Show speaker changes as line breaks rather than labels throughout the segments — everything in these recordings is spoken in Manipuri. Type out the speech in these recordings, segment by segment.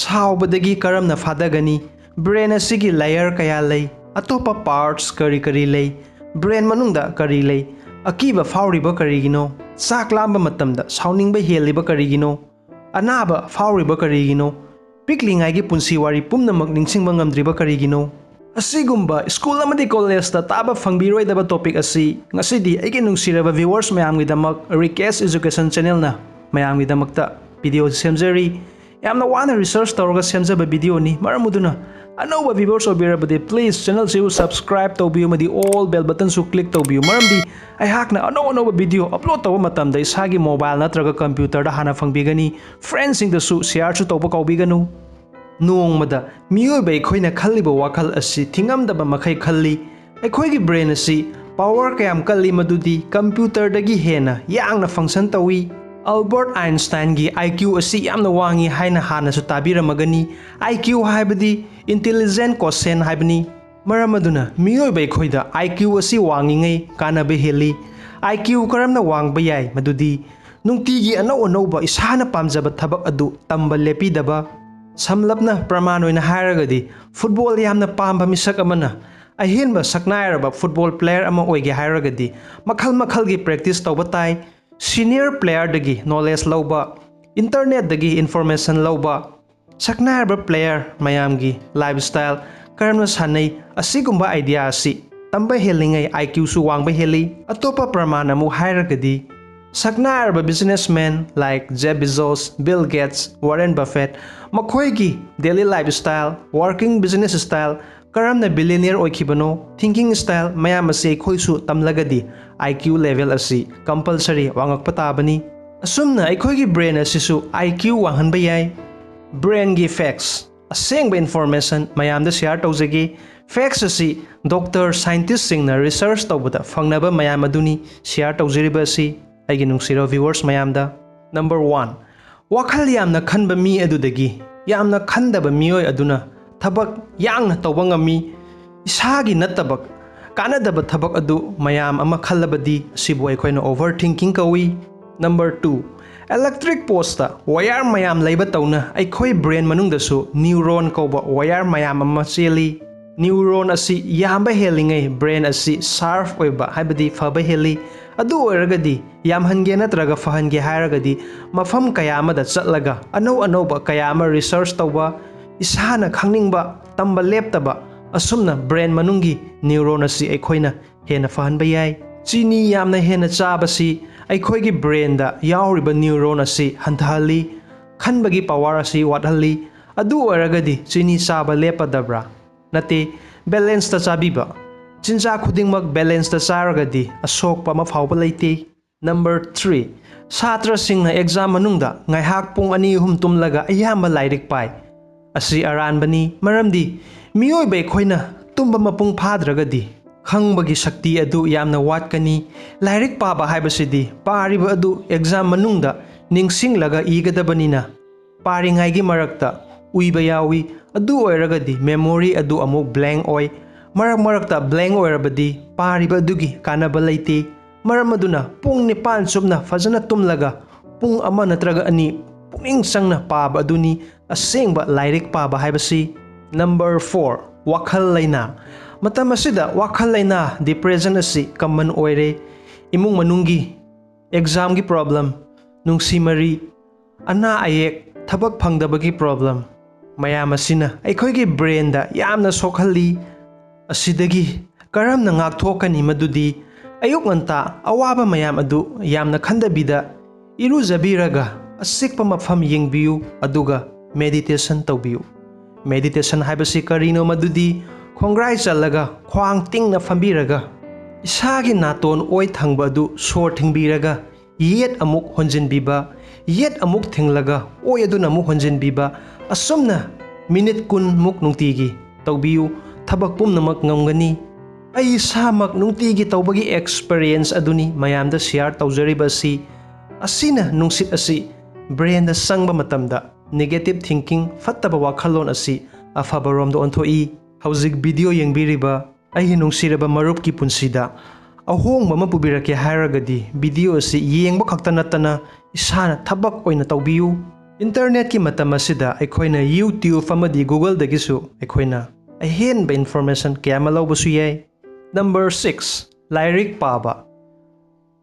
साउबदगी करमना फादगनी ब्रेन असिगी लेयर कया लई अतोपा पार्ट्स करी करी लई ब्रेन मनुंगदा करी लई अकीबा फाउरिबा करिगिनो चाक लांबा मतमदा साउनिंगबा हेलिबा करिगिनो अनाबा फाउरिबा करिगिनो पिकलिंगाइगी पुंसी वारी पुमनमक निंगसिंगबा ngamdriba करिगिनो असिगुम्बा स्कूल अमदी कॉलेजदा ताबा फंगबिरोइदबा टॉपिक असि ngasidi aigi nungsiraba viewers mayamgidamak Request Education channel na mayamgidamakta video semjari yamna wana research tawraga semjaba video ni maramuduna anova viewers obirabadi please channel se subscribe tawbiyu madi all bell button su click tawbiyu maramdi ai hakna anova video upload tawa matamda isagi mobile natraga computer da hana fangbigani friends sing da su share su tawba kawbiganu nongmada miyoiba ekhoina khalliba wakhal asi thingamdaba makhai khalli ekhoigi brain asi power kayam kalli madudi computer dagi hena yangna function tawi Albert Einstein gi IQ asi yamna wangi haina hana su tabiramagani IQ haibadi intelligent quotient haibani maramaduna miyoiba ekhoida IQ asi wangi ngai kanabe heli IQ karamna wangba yai madudi nungtigi anau isana pamjaba thabak adu tamba lepidaba samlapna praman oina hairagadi football yamna pamba misak amana ahenba saknairaba football player ama oige hairagadi makhal gi practice tawba tai senior player dagi knowledge lauba internet dagi information lauba saknairaba player mayamgi lifestyle karamna sanai asigumba idea asi tamba helingai IQ su wangba heli atopa praman amu hairagadi saknairaba businessmen like Jeff Bezos, Bill Gates, Warren Buffett makhoigi daily lifestyle working business style karamna billionaire oikhibano thinking style mayam ase khoisu tamlagadi IQ level asi compulsory wangak patabani asumna ekhoigi brain asisu IQ wanghanba yai brain gi facts asengba information mayam da share tawjagi facts asi doctor scientist singna research tawbada fangnaba mayam aduni share tawjiriba asi aigi nungsiro viewers mayam da number 1 wakhal yamna khanba mi adudagi yamna khandaba mioi aduna thabak yangna tawba ngami isagi natabak kanadaba thabak adu mayam ama khallabadi sibu ekhoina overthinking kawi number 2 electric posta wire mayam leiba tawna aikhoi brain manungda su neuron koba wire mayam ama cheli neuron asi yamba helingai brain asi sharp oiba haibadi faba heli adu oiragadi yamhange natraga fahange hairagadi mafam kayama da chatlaga anauba kayama research tawba isana khangningba tamba leptaba asumna brain manungi neuron asi ekhoina hena fahanba yai chini yamna hena chabasi ekhoigi brain da yauriba neuron asi hanthali khanbagi power asi wathalli adu oiragadi chini chaba lepadabra nate balance ta chabiba chinja khudingmak balance ta charagadi asokpa ma phawba leite number 3 satra singna exam manungda ngaihak pung ani hum tumlaga ayamba lairik pai asi aranbani maramdi miyoi bai khoina tumba mapung phadragadi khangbagi shakti adu yamna watkani lairik paba haibasidi pariba adu exam manungda ningsing laga igadabanina paringai gi marakta uiba yawi adu oiragadi memory adu amuk blank oi marakta blank oirabadi pariba adugi kanaba leite maramaduna pung nipan subna fajana tumlaga pung ama natraga ani puning sangna paba aduni asengba lairik paba haibasi number 4 wakhal laina matam asida wakhal laina depression asi common oire imung manungi exam gi problem nungsi mari ana ayek thabak phangdabagi problem mayam asina aikhoigi brain da yamna sokhalli asidagi karamna ngakthokani madudi ayuk nganta awaba mayam adu yamna khandabida irujabiraga asikpa mafam yengbiu aduga meditation tawbiu meditation haibasi karino madudi khongrai chalaga khwang tingna fambiraga isagi naton oi thangba adu sor thingbiraga yet amuk honjinbiba yet amuk thinglaga oi aduna mu honjinbiba asumna minute kun muk nungtigi tawbiu thabak pumnamak ngamgani ai samak nungtigi tawbagi experience aduni mayamda share tawjariba si asina nungsit asi brain da sangba matamda negative thinking fattaba wakhalon asi afaba romda onthoi hauzik video yengbiriba ai nungsiraba marup ki punsida ahongba ma pubirake hairagadi video asi yengba khakta natana isana thabak oina tawbiu Internet ki matam asida aikoina YouTube amadi Google dagisu aikoina ahenba information kaya malawbasu yai. Number 6. Lairik paba.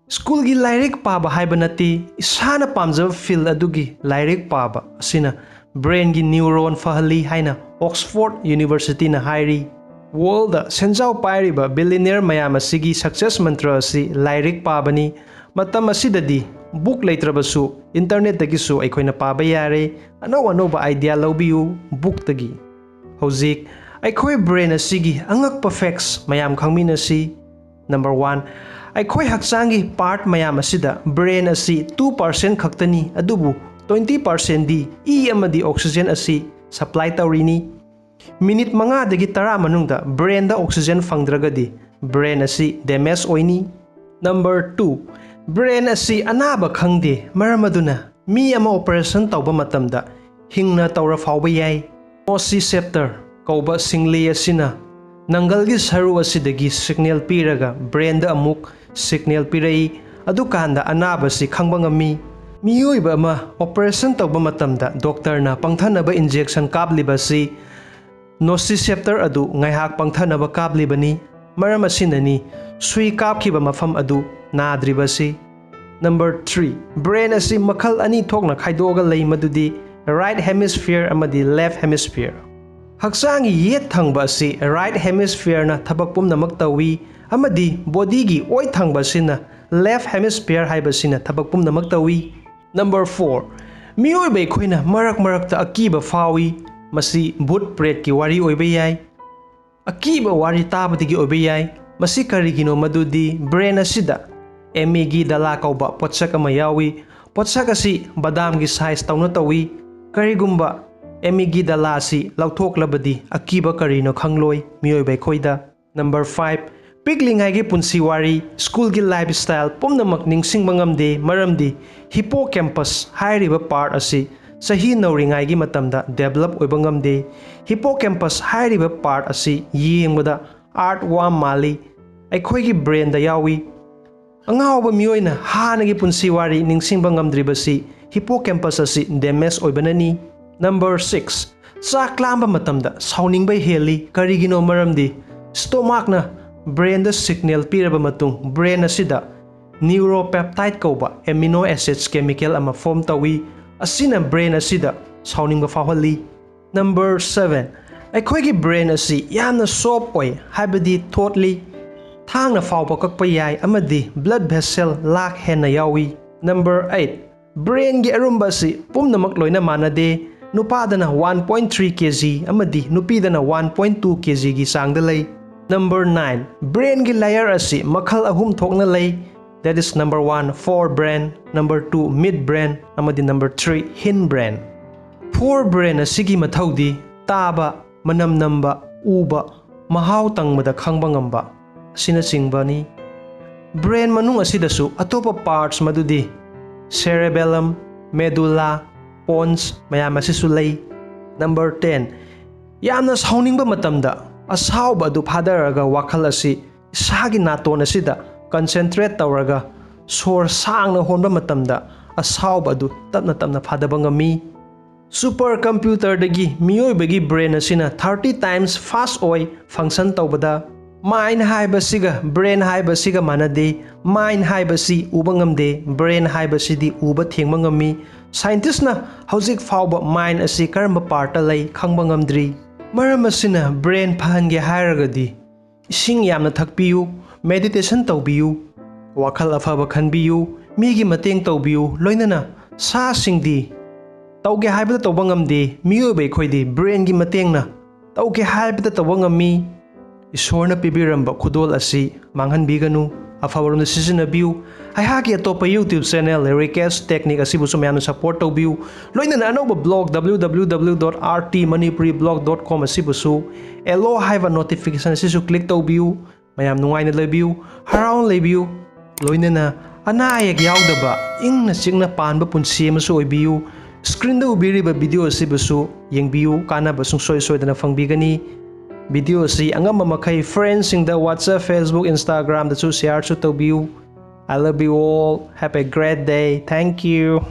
School gi lairik paba haiba nati isana pamjaba field adugi lairik paba asina brain gi neuron fahali haina Oxford University na hairi. World da senjau pairiba billionaire mayam asigi success mantra asi lairik pabani. Matam asidadi book leitrabasu internet dagisu aikoina paba yare anoba idea lawbiu book dagi. Hojik aikoi brain asigi angakpa facts mayam khangminasi. Number 1. Aikoi haksangi part mayam asida brain asi 2% khaktani adubu 20% di e amadi oxygen asi supply tawrini. Minute manga dagi tara manungda brain da oxygen fangdragadi brain asi damage oini. Number 2. Brain asi anaba khangde maramaduna mi ama operation tawba matamda hingna tawra fawba yai. Nociceptor kauba singli asina nangalgi saru asidagi signal piraga brain da amuk signal pirai adukanda anaba si khangba ngami. Miyoiba ama operation tawba matamda doctor na pangthanaba injection kabliba si nociceptor adu ngaihak pangthanaba kablibani maram asinani sui kapkiba mafam adu nadribasi. Number 3. Brain asi makhal ani thokna khaidoga lei madudi right hemisphere amadi left hemisphere. Haksangi yet thangba asi right hemisphere na thabak pumnamak tawi amadi body gi oi thangba sina left hemisphere haiba sina thabak pumnamak tawi. Number 4. Miyoi bai khoina marak ta akiba fawi masi bhut pret ki wari oiba yai. Akiba wari tabadigi oiba yai masi karigino madudi brain asida emi dala kauba potsak ama yawi. Potsak asi badam gi size tawna tawi karigumba emi dala si lautoklabadi akiba karino khangloi miyoi bai khoida. Number 5. Piklingai gi punsi wari school gi lifestyle pumnamak ningsing mangamde maramdi hippocampus hairiba part asi sahi nauringai gi matamda develop oiba ngamde. Hippocampus hairiba part asi yengbada art wa mali aikhoi gi brain da yawi. Angawba miyoina hanagi punsi wari ningsingba ngamdribasi hippocampus asi damage oibanani. Number 6. Chak lamba matamda sauningbai heli karigino maramdi stomach na brain da signal piraba matung brain asida neuropeptide kauba amino acids chemical ama form tawi asina brain asida sauningba fawhali. Number 7. Aikhoi gi brain asi yamna soft oi haibadi thoughtly thangna fawba kakpa yai amadi blood vessel lak henna yawi. Number 8. Brain gi arumba si pumnamak loina manade nupadana 1.3 kg amadi nupidana 1.2 kg gi sangda lay. Number 9. Brain gi layer asi makhal ahum thokna lay. That is number 1 forebrain, number 2 midbrain amadi number 3 hindbrain. Forebrain asigi mathaudi taba manam namba uba mahau tangmada khangba ngamba asina singbani. Brain manung asidasu atopa parts madudi cerebellum, medulla, pons mayam asisu lay. Number 10. Yamna sauningba matamda asauba adu phadaraga wakhal asi isagi naton asida concentrate tawraga sor sangna honba matamda asauba adu tapna phadaba ngami. Supercomputer dagi miyoibagi brain asina 30 times fast oi function tawbada. Mind haibasiga brain haibasiga manade. Mind haibasi uba ngamde brain haibasidi uba thengba ngami. Scientist na hojik fawba mind asi karamba part lay khangba ngamdri. Maram asina brain phange hairagadi ising yamna thakpiyu meditation tawbiyu wakhal afaba khanbiyu migi mateng tawbiyu loinana sa singdi tawge haibada tawba ngamde miyobai khoidi brain gi matengna tawge haibada tawba ngami. Isorna pibiramba khudol asi manghanbiganu afawarom sizinabiu aihaki atopa YouTube channel Lyricast Technique asibu mayamna support tawbiu loinana anoba blog www.rtmanipuriblog.com asibusu elo haiba notification asisu click tawbiu mayam nungaina lebiu haraun lebiu loinana ana ayak yaudaba ingna chingna panba punsi amasu oibiu screen da ubiriba video asibusu yengbiu kanaba sungsoi soidana fangbigani. Video si angamba makai friends in the WhatsApp, Facebook, Instagram da share to tawbiu. I love you all. Have a great day. Thank you.